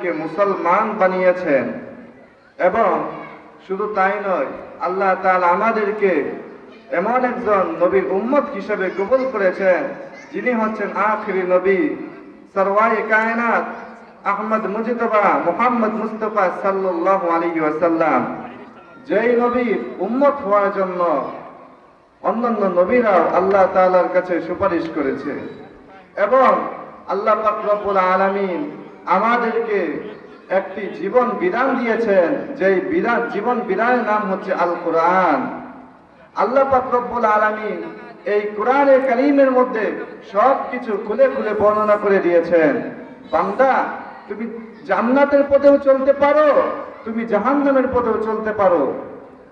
কে মুসলমান বানিয়েছেন এবং শুধু তাই নয়, আল্লাহ তাআলা আমাদেরকে এমন একজন নবীর উম্মত হিসেবে কবুল করেছেন যিনি হচ্ছেন আখিরি নবী সরওয়ায়ে কায়নাত আহমদ মুজতবা মুহাম্মদ মুস্তাফা সাল্লাল্লাহু আলাইহি ওয়াসাল্লাম। যেই নবীর উম্মত হওয়ার জন্য অন্যান্য নবীরাও আল্লাহ তাআলার কাছে সুপারিশ করেছে এবং আল্লাহ পাক রব্বুল আলামিন আমাদেরকে একটি জীবন বিধান দিয়েছেন, যেই জীবন বিধানের নাম হচ্ছে আল কোরআন। আল্লাহ পাক রব্বুল আলামিন এই কোরআনে কারীমের মধ্যে সবকিছু খুলে খুলে বর্ণনা করে দিয়েছেন। বান্দা, তুমি জান্নাতের পথেও চলতে পারো, তুমি জাহান্নামের পথেও চলতে পারো।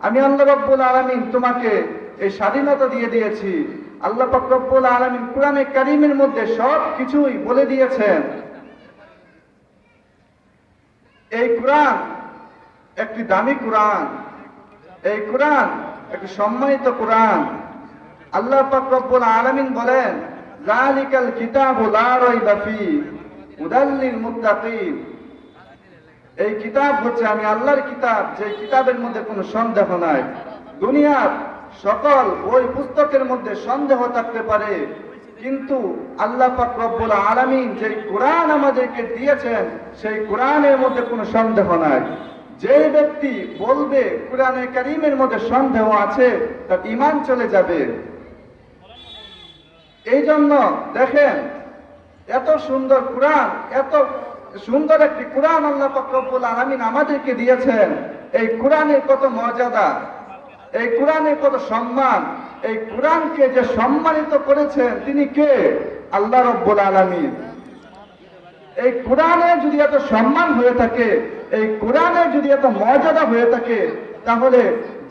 আমি আল্লাহ রব্বুল আলামিন তোমাকে এই স্বাধীনতা দিয়ে দিয়েছি। আল্লাহ পাক রব্বুল আলামিন কোরআনে কারীমের মধ্যে সবকিছুই বলে দিয়েছেন। এই কোরআন একটি দামি কোরআন, এই কোরআন একটি সম্মানিত কোরআন। আল্লাহ পাক রব্বুল আলামিন বলেন, যালিকাল কিতাবু লা রাইবা ফীহি হুদাল লিল মুত্তাকিন। এই কিতাব হচ্ছে আমি আল্লাহর কিতাব, যে কিতাবের মধ্যে কোনো সন্দেহ নাই। দুনিয়ার সকল বই পুস্তকের মধ্যে সন্দেহ থাকতে পারে, কিন্তু আল্লাহ পাক রব্বুল আলামিন যে কোরআন আমাদেরকে দিয়েছেন সেই কোরআনের মধ্যে কোনো সন্দেহ নাই। যে ব্যক্তি বলবে কোরআনে কারীমের মধ্যে সন্দেহ আছে, তার ঈমান চলে যাবে। এই জন্য দেখেন, এত সুন্দর কোরআন, এত সুন্দর একটি কোরআন আল্লাহ পাক রব্বুল আলামিন আমাদেরকে দিয়েছেন। এই কোরআনের কত মর্যাদা, এই কোরআনের কত সম্মান। এই কোরআনকে যে সম্মানিত করেছেন তিনি কে? আল্লাহ রব্বুল আলামিন। এই কোরআনে যদি এত সম্মান হয়ে থাকে, এই কোরআনে যদি এত মর্যাদা হয়ে থাকে, তাহলে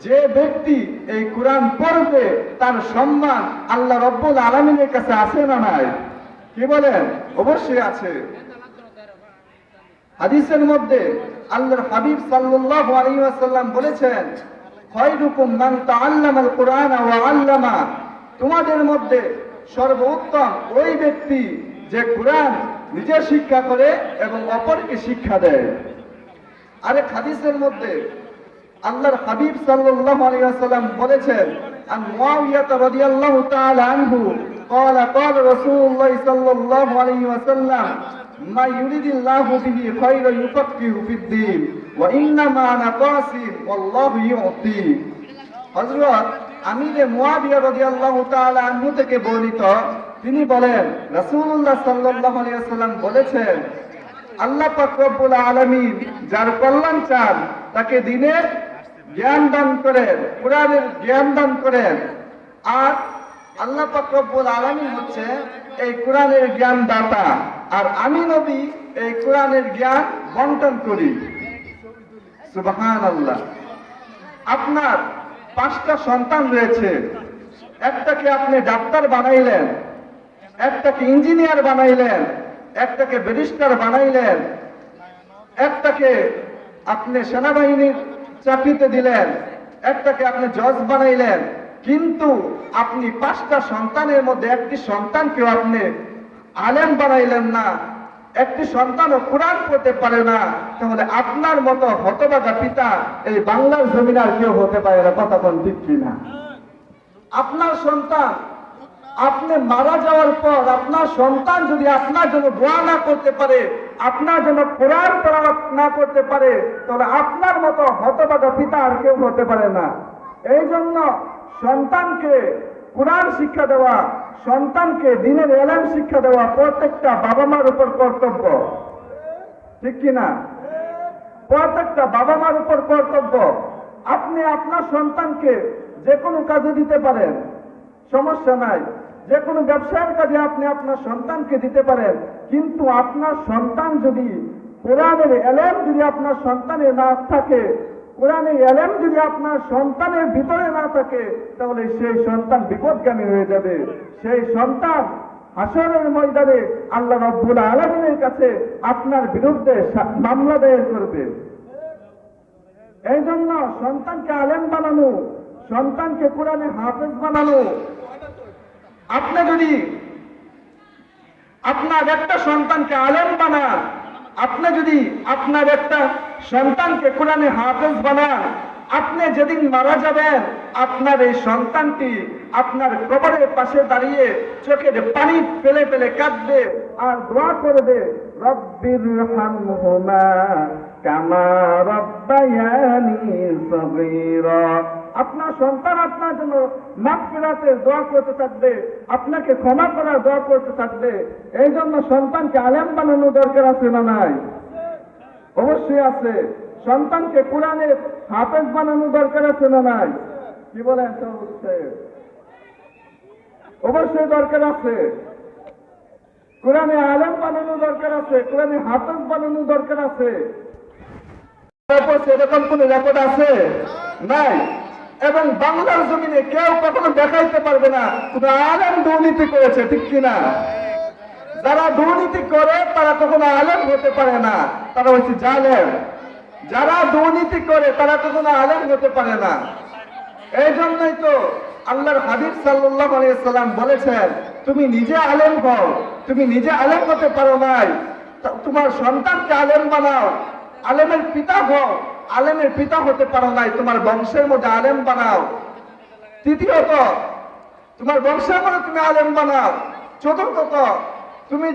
যে ব্যক্তি এই কোরআন পড়বে তার সম্মান আল্লাহ রব্বুল আলামিনের কাছে আছে না নাই? কি বলেন? অবশ্যই আছে। হাদিসের মধ্যে আল্লাহর হাবিব সাল্লাল্লাহু আলাইহি ওয়াসাল্লাম বলেছেন, খায়রুকুম মান তাআল্লামাল কুরআন ওয়া আল্লামা। তোমাদের মধ্যে সর্বোত্তম ওই ব্যক্তি যে কোরআন নিজে শিক্ষা করে এবং অপরকে শিক্ষা দেয়। আরেক হাদিসের মধ্যে আল্লাহর হাবিব সাল্লাল্লাহু আলাইহি ওয়াসাল্লাম বলেছেন, আন মুআবিয়া রাদিয়াল্লাহু তাআলা আনহু قال قال رسول الله صلى الله عليه وسلم ما يريد الله به خيرا يفقهه في الدين وانما انا قاسم والله يعطي। হযরত আমিরে মুআবিয়া রাদিয়াল্লাহু তাআলা আনহু থেকে বর্ণিত, তিনি বলেন রাসূলুল্লাহ সাল্লাল্লাহু আলাইহি ওয়াসাল্লাম বলেছেন, আল্লাহ পাক রব্বুল আলামিন যার কল্যাণ চান তাকে দ্বীনের জ্ঞান দান করেন, কোরআনের জ্ঞান দান করেন। আর আল্লাহ পাক রব্বুল আলামিন হচ্ছে এই কোরআনের জ্ঞান দাতা, আর আমি নবী এই কোরআনের জ্ঞান বন্টন করি। সুবহানাল্লাহ। আপনার 5টা সন্তান রয়েছে, একটাকে আপনি ডাক্তার বানাইলেন, একটাকে ইঞ্জিনিয়ার বানাইলেন, একটাকে ব্যারিস্টার বানাইলেন, একটাকে আপনি সেনাবাহিনীর চাকরিতে দিলেন, একটাকে আপনি জজ বানাইলেন, কিন্তু আপনি 5টা সন্তানের মধ্যে একটি সন্তানকেও আপনি আলেম বানাইলেন না, একটি সন্তানও কোরআন পড়তে পারে না, তাহলে আপনার মতো হতভাগা পিতা এই বাংলার জমিনে আর কেউ হতে পারে না। কথা কোন ঠিক কিনা? আপনার সন্তান, আপনি মারা যাওয়ার পর আপনার সন্তান যদি আপনার জন্য দোয়া না করতে পারে, আপনার জন্য কোরআন তেলাওয়াত না করতে পারে, তাহলে আপনার মতো হতভাগা পিতা আর কেউ হতে পারে না। এই জন্য সন্তানকে কোরআন শিক্ষা দেওয়া, সন্তানকে দ্বীনের ইলম শিক্ষা দেওয়া প্রত্যেকটা বাবা মার উপর কর্তব্য। ঠিক কিনা? প্রত্যেকটা বাবা মার উপর কর্তব্য। আপনি আপনার সন্তানকে যে কোনো কাজে দিতে পারেন, সমস্যা নাই। যে কোনো ব্যবসার কাজে আপনি আপনার সন্তানকে দিতে পারেন, কিন্তু আপনার সন্তান যদি কোরআনের ইলম যদি আপনার সন্তানের না থাকে, কোরআনের ইলম যদি আপনার সন্তানের ভিতরে না থাকে, তাহলে সেই সন্তান বিপদগামী হয়ে যাবে। সেই সন্তান হাসরের ময়দানে আল্লাহ রাব্বুল আলামিনের কাছে আপনার বিরুদ্ধে মামলা দায়ের করবে। এই জন্য সন্তানকে আলেম বানানো, সন্তানকে কোরআনের হাফেজ বানানো। আপনি যদি আপনার একটা সন্তানকে আলেম বানান, আপনি যদি আপনার একটা সন্তানকে কোরআনে হাফেজ বানান, আপনি যেদিন মারা যাবেন আপনার এই সন্তানটি আপনার কবরের পাশে দাঁড়িয়ে চোখের পানি ফেলে ফেলে কাঁদবে আর দোয়া করবে, রব্বিরহামহুমা কামা রাব্বায়ানি সগীরা। আপনার সন্তান আপনার জন্য মাগফিরাতের দোয়া করতে থাকবে, আপনাকে ক্ষমা করার দোয়া করতে থাকবে। এই জন্য সন্তানকে আলেম বানানো দরকার আছে না নাই? অবশ্যই আছে। সন্তানকে কোরআনের হাফেজ বানানো দরকার আছে না নাই? কি বলেন অবশ্যই দরকার আছে। কোরআনে আলেম বানানো দরকার আছে, কোরআনে হাফেজ বানানো দরকার আছে। এরকম কোন রেকর্ড আছে? নাই। এবং বাংলার জমিনে কেউ কখনো দেখাইতে পারবে না কোন আলেম দুর্নীতি করেছে, ঠিক কিনা? যারা দুর্নীতি করে তারা কখনো আলেম হতে পারে না, তারা হচ্ছে জালেম। যারা দুর্নীতি করে তারা কখনো আলেম হতে পারে না। এই জন্যই তো আল্লাহর হাবিব সাল্লাল্লাহু আলাইহি সাল্লাম বলেছেন, তুমি নিজে আলেম হও। তুমি নিজে আলেম হতে পারো নাই, তোমার সন্তানকে আলেম বানাও। আলেমের পিতা হও, আলেমের পিতা হতে পারো নাই, তোমার বংশের মধ্যে আলেম বানাও। তৃতীয়ত, তোমার বংশের মধ্যে তুমি আলেম বানাও। চতুর্থত, তুমি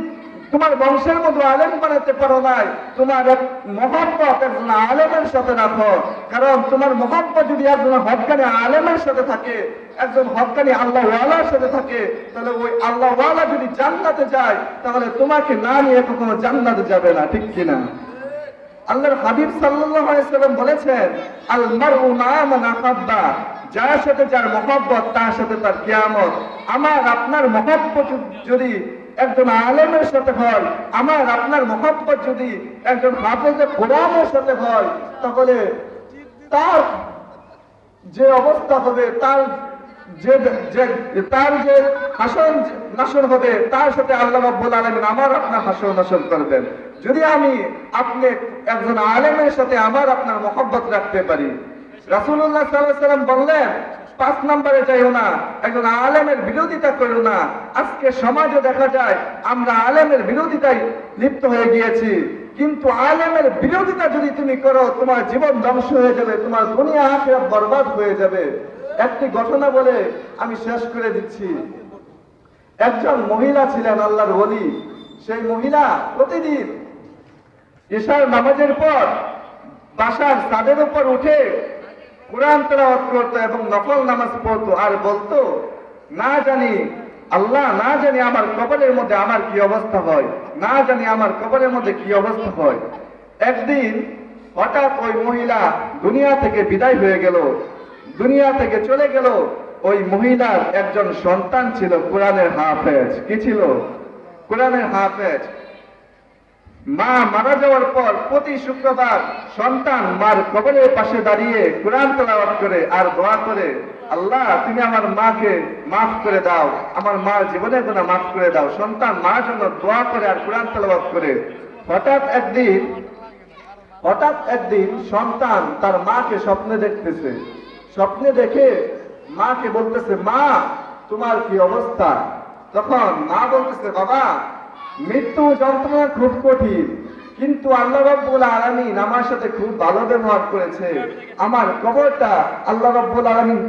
তোমার বংশের মধ্যে আলেম বানাতে পারো নাই, তোমার এক মহব্বত একজন আলেমের সাথে রাখো। কারণ তোমার মহব্বত যদি একজন হক্কানি আলেমের সাথে থাকে, একজন হক্কানি আল্লাহ ওয়ালার সাথে থাকে, তাহলে ওই আল্লাহ ওয়ালা যদি জান্নাতে যায় তাহলে তোমাকে না নিয়ে কখনো জান্নাতে যাবে না, ঠিক কিনা? আল্লাহর হাবিব সাল্লাল্লাহু আলাইহি সাল্লাম বলেছেন, আল মারউ মা মান আহাব্বা, যার সাথে যার মহব্বত তার সাথে তার কিয়ামত। আমার আপনার মহব্বত যদি একজন আলেমের সাথে হয়, আমার আপনার মহব্বত যদি একজন হাফেজে কোরআনের সাথে হয়, তাহলে তার যে অবস্থা হবে, তার যে হাসন নাসন হবে, তার সাথে আল্লাহ রাব্বুল আলামিন আমার আপনার হাসন নাসন করবেন। যদি আপনি একজন আলেমের সাথে আমার আপনার মহব্বত রাখতে পারি। রাসূলুল্লাহ সাল্লাল্লাহু আলাইহি ওয়াসাল্লাম বললেন, 5 নম্বরে যাইও না, একজন আলেমের বিরোধিতা করো না। আজকে সমাজে দেখা যায় আমরা আলেমের বিরোধিতায় লিপ্ত হয়ে গিয়েছি, কিন্তু আলেমের বিরোধিতা যদি তুমি করো তোমার জীবন ধ্বংস হয়ে যাবে, তোমার দুনিয়া আখিরাত বরবাদ হয়ে যাবে। একটি ঘটনা বলে আমি শেষ করে দিচ্ছি। একজন মহিলা ছিলেন আল্লাহর ওলি। সেই মহিলা প্রতিদিন ঈশার নামাজের পর বাসার ছাদের উপর উঠে কোরআন তেলাওয়াত করতো এবং নফল নামাজ পড়তো আর বলতো, না জানি আল্লাহ, না জানি আমার কবরের মধ্যে আমার কি অবস্থা হয়, না জানি আমার কবরের মধ্যে কি অবস্থা হয়। একদিন হঠাৎ ওই মহিলা দুনিয়া থেকে বিদায় হয়ে গেল, দুনিয়া থেকে চলে গেল। ওই মহিলার একজন সন্তান ছিল কোরআনের হাফেজ। কি ছিল? কোরআনের হাফেজ। মা মারা যাওয়ার পর প্রতি শুক্রবার সন্তান মার কবরের পাশে দাঁড়িয়ে কোরআন তেলাওয়াত করে আর দোয়া করে, আল্লাহ তুমি আমার মাকে মাফ করে দাও, আমার মার জীবনের গুনাহ মাফ করে দাও। সন্তান মার জন্য দোয়া করে আর কোরআন তেলাওয়াত করে। হঠাৎ একদিন সন্তান তার মাকে স্বপ্নে দেখতেছে। স্বপ্নে দেখে মাকে বলতেছে, মা তোমার কি অবস্থা? তখন মা বলতেছে, বাবা মৃত্যু যন্ত্রণা খুব কঠিন, কিন্তু আল্লাহ রাব্বুল আলামিন আমার সাথে খুব ভালো ব্যবহার করেছে। আমার কবরটা আল্লাহ রাব্বুল আলামিন